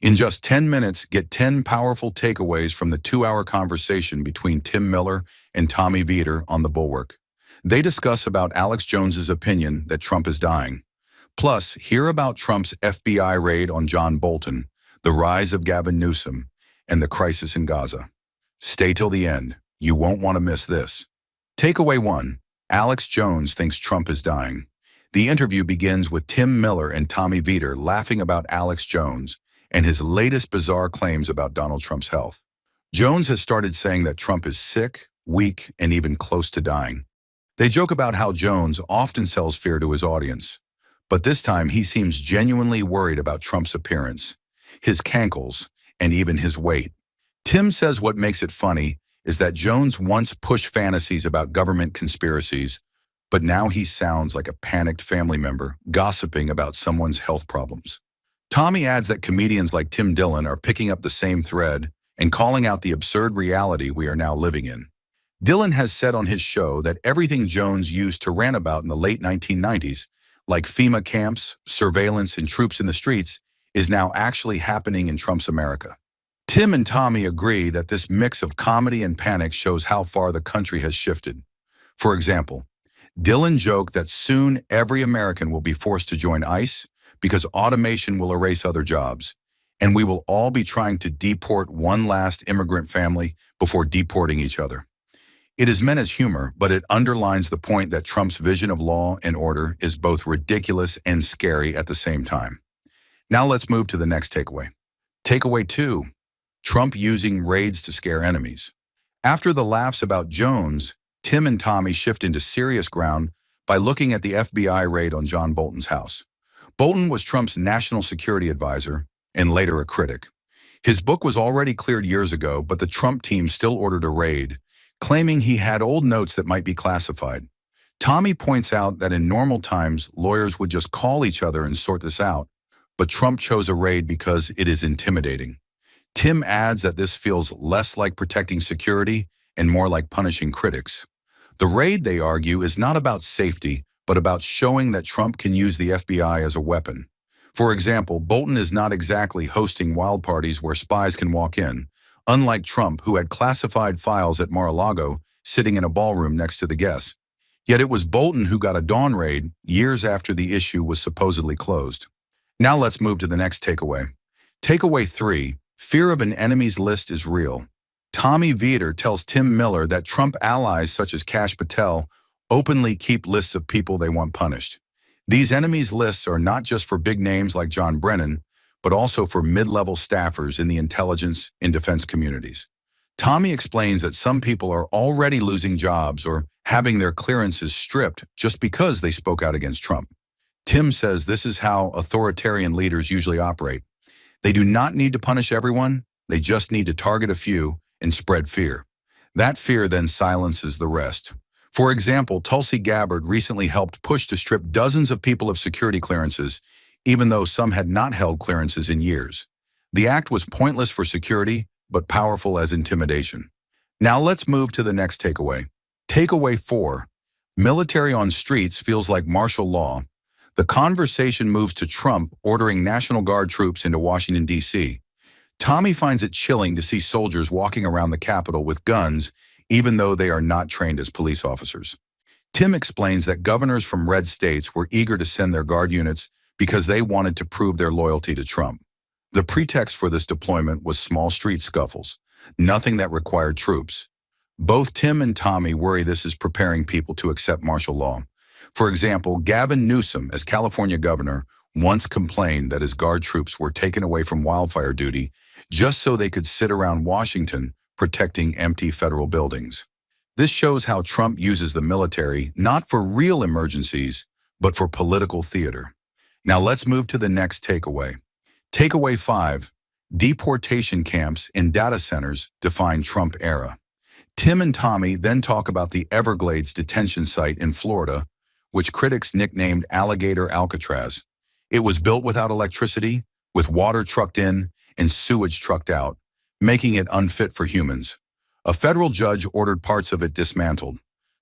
In just 10 minutes, get 10 powerful takeaways from the 2-hour conversation between Tim Miller and Tommy Vietor on the Bulwark. They discuss about Alex Jones's opinion that Trump is dying. Plus, hear about Trump's FBI raid on John Bolton, the rise of Gavin Newsom, and the crisis in Gaza. Stay till the end. You won't want to miss this. Takeaway 1. Alex Jones thinks Trump is dying. The interview begins with Tim Miller and Tommy Vietor laughing about Alex Jones and his latest bizarre claims about Donald Trump's health. Jones has started saying that Trump is sick, weak, and even close to dying. They joke about how Jones often sells fear to his audience, but this time he seems genuinely worried about Trump's appearance, his cankles, and even his weight. Tim says what makes it funny is that Jones once pushed fantasies about government conspiracies, but now he sounds like a panicked family member gossiping about someone's health problems. Tommy adds that comedians like Tim Dillon are picking up the same thread and calling out the absurd reality we are now living in. Dillon has said on his show that everything Jones used to rant about in the late 1990s, like FEMA camps, surveillance, and troops in the streets, is now actually happening in Trump's America. Tim and Tommy agree that this mix of comedy and panic shows how far the country has shifted. For example, Dillon joked that soon every American will be forced to join ICE because automation will erase other jobs, and we will all be trying to deport one last immigrant family before deporting each other. It is meant as humor, but it underlines the point that Trump's vision of law and order is both ridiculous and scary at the same time. Now let's move to the next takeaway. Takeaway 2. Trump using raids to scare enemies. After the laughs about Jones, Tim and Tommy shift into serious ground by looking at the FBI raid on John Bolton's house. Bolton was Trump's national security advisor and later a critic. His book was already cleared years ago, but the Trump team still ordered a raid, claiming he had old notes that might be classified. Tommy points out that in normal times, lawyers would just call each other and sort this out, but Trump chose a raid because it is intimidating. Tim adds that this feels less like protecting security and more like punishing critics. The raid, they argue, is not about safety, but about showing that Trump can use the FBI as a weapon. For example, Bolton is not exactly hosting wild parties where spies can walk in, unlike Trump, who had classified files at Mar-a-Lago sitting in a ballroom next to the guests. Yet it was Bolton who got a dawn raid years after the issue was supposedly closed. Now let's move to the next takeaway. Takeaway 3. Fear of an enemy's list is real. Tommy Vietor tells Tim Miller that Trump allies such as Kash Patel openly keep lists of people they want punished. These enemies lists are not just for big names like John Brennan, but also for mid-level staffers in the intelligence and defense communities. Tommy explains that some people are already losing jobs or having their clearances stripped just because they spoke out against Trump. Tim says this is how authoritarian leaders usually operate. They do not need to punish everyone, they just need to target a few and spread fear. That fear then silences the rest. For example, Tulsi Gabbard recently helped push to strip dozens of people of security clearances, even though some had not held clearances in years. The act was pointless for security, but powerful as intimidation. Now let's move to the next takeaway. Takeaway 4. Military on streets feels like martial law. The conversation moves to Trump ordering National Guard troops into Washington, D.C. Tommy finds it chilling to see soldiers walking around the Capitol with guns, even though they are not trained as police officers. Tim explains that governors from red states were eager to send their Guard units because they wanted to prove their loyalty to Trump. The pretext for this deployment was small street scuffles, nothing that required troops. Both Tim and Tommy worry this is preparing people to accept martial law. For example, Gavin Newsom, as California governor, once complained that his Guard troops were taken away from wildfire duty just so they could sit around Washington protecting empty federal buildings. This shows how Trump uses the military not for real emergencies, but for political theater. Now let's move to the next takeaway. Takeaway 5. Deportation camps in data centers define Trump era. Tim and Tommy then talk about the Everglades detention site in Florida, which critics nicknamed Alligator Alcatraz. It was built without electricity, with water trucked in and sewage trucked out, making it unfit for humans. A federal judge ordered parts of it dismantled.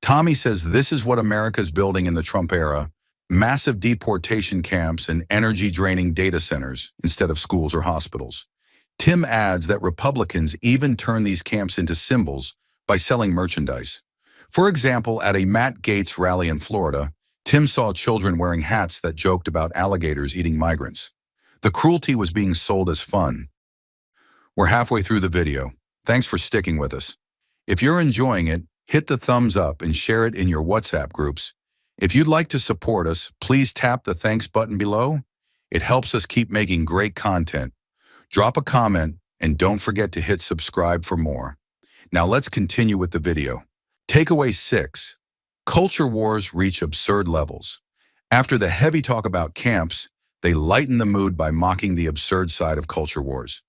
Tommy says this is what America's building in the Trump era, massive deportation camps and energy-draining data centers instead of schools or hospitals. Tim adds that Republicans even turn these camps into symbols by selling merchandise. For example, at a Matt Gaetz rally in Florida, Tim saw children wearing hats that joked about alligators eating migrants. The cruelty was being sold as fun. We're halfway through the video. Thanks for sticking with us. If you're enjoying it, hit the thumbs up and share it in your WhatsApp groups. If you'd like to support us, please tap the thanks button below. It helps us keep making great content. Drop a comment and don't forget to hit subscribe for more. Now let's continue with the video. Takeaway 6. Culture wars reach absurd levels. After the heavy talk about camps, they lighten the mood by mocking the absurd side of culture wars.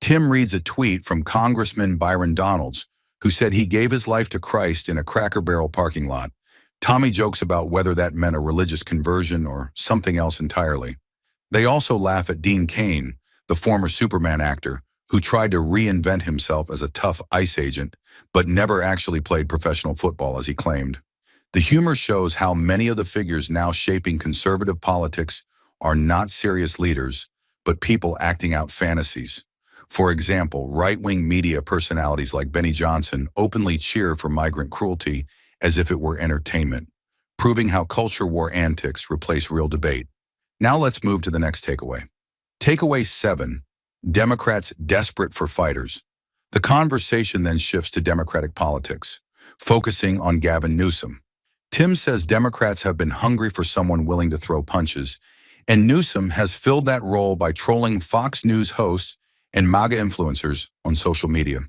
Tim reads a tweet from Congressman Byron Donalds, who said he gave his life to Christ in a Cracker Barrel parking lot. Tommy jokes about whether that meant a religious conversion or something else entirely. They also laugh at Dean Cain, the former Superman actor, who tried to reinvent himself as a tough ICE agent, but never actually played professional football as he claimed. The humor shows how many of the figures now shaping conservative politics are not serious leaders, but people acting out fantasies. For example, right-wing media personalities like Benny Johnson openly cheer for migrant cruelty as if it were entertainment, proving how culture war antics replace real debate. Now let's move to the next takeaway. Takeaway 7. Democrats desperate for fighters. The conversation then shifts to Democratic politics, focusing on Gavin Newsom. Tim says Democrats have been hungry for someone willing to throw punches, and Newsom has filled that role by trolling Fox News hosts and MAGA influencers on social media.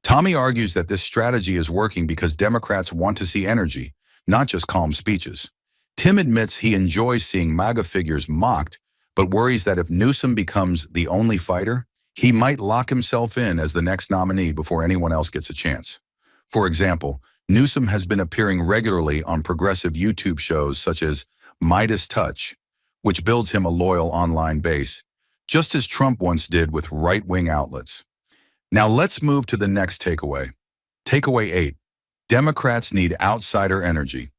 Tommy argues that this strategy is working because Democrats want to see energy, not just calm speeches. Tim admits he enjoys seeing MAGA figures mocked, but worries that if Newsom becomes the only fighter, he might lock himself in as the next nominee before anyone else gets a chance. For example, Newsom has been appearing regularly on progressive YouTube shows such as Midas Touch, which builds him a loyal online base, just as Trump once did with right-wing outlets. Now let's move to the next takeaway. Takeaway 8. Democrats need outsider energy.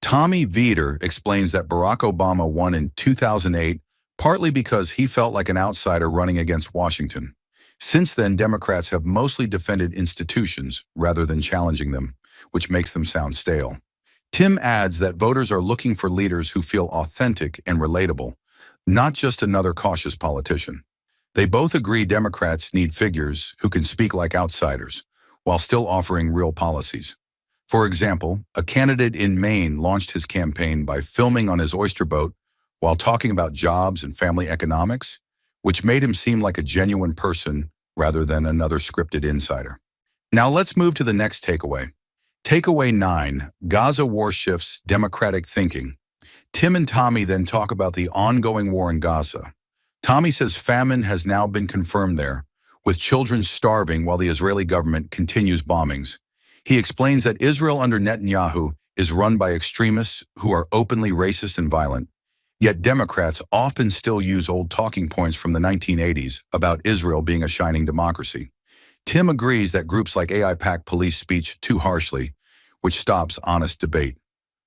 Tommy Vietor explains that Barack Obama won in 2008 partly because he felt like an outsider running against Washington. Since then, Democrats have mostly defended institutions rather than challenging them, which makes them sound stale. Tim adds that voters are looking for leaders who feel authentic and relatable, not just another cautious politician. They both agree Democrats need figures who can speak like outsiders, while still offering real policies. For example, a candidate in Maine launched his campaign by filming on his oyster boat while talking about jobs and family economics, which made him seem like a genuine person rather than another scripted insider. Now let's move to the next takeaway. Takeaway 9. Gaza war shifts Democratic thinking. Tim and Tommy then talk about the ongoing war in Gaza. Tommy says famine has now been confirmed there, with children starving while the Israeli government continues bombings. He explains that Israel under Netanyahu is run by extremists who are openly racist and violent. Yet Democrats often still use old talking points from the 1980s about Israel being a shining democracy. Tim agrees that groups like AIPAC police speech too harshly, which stops honest debate.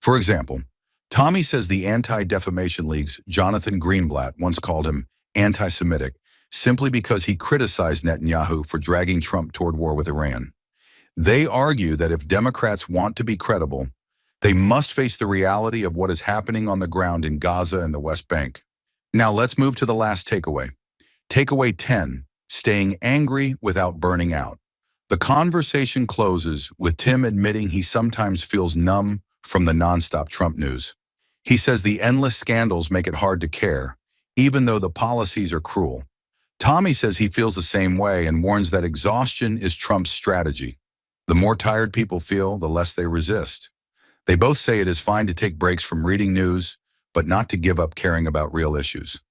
For example, Tommy says the Anti-Defamation League's Jonathan Greenblatt once called him anti-Semitic simply because he criticized Netanyahu for dragging Trump toward war with Iran. They argue that if Democrats want to be credible, they must face the reality of what is happening on the ground in Gaza and the West Bank. Now let's move to the last takeaway. Takeaway 10, staying angry without burning out. The conversation closes with Tim admitting he sometimes feels numb from the nonstop Trump news. He says the endless scandals make it hard to care, even though the policies are cruel. Tommy says he feels the same way and warns that exhaustion is Trump's strategy. The more tired people feel, the less they resist. They both say it is fine to take breaks from reading news, but not to give up caring about real issues.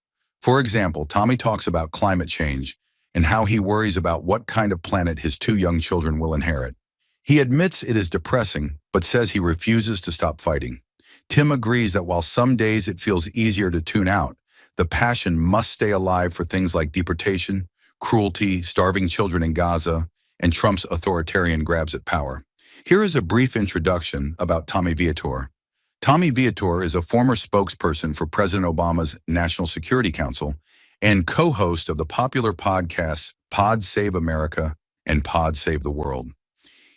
For example, Tommy talks about climate change and how he worries about what kind of planet his 2 young children will inherit. He admits it is depressing, but says he refuses to stop fighting. Tim agrees that while some days it feels easier to tune out, the passion must stay alive for things like deportation, cruelty, starving children in Gaza, and Trump's authoritarian grabs at power. Here is a brief introduction about Tommy Vietor. Tommy Vietor is a former spokesperson for President Obama's National Security Council and co-host of the popular podcasts Pod Save America and Pod Save the World.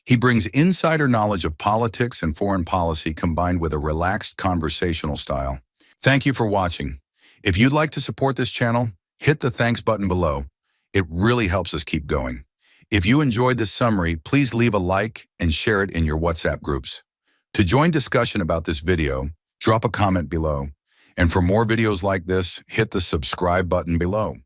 He brings insider knowledge of politics and foreign policy combined with a relaxed conversational style. Thank you for watching. If you'd like to support this channel, hit the thanks button below. It really helps us keep going. If you enjoyed this summary, please leave a like and share it in your WhatsApp groups. To join discussion about this video, drop a comment below. And for more videos like this, hit the subscribe button below.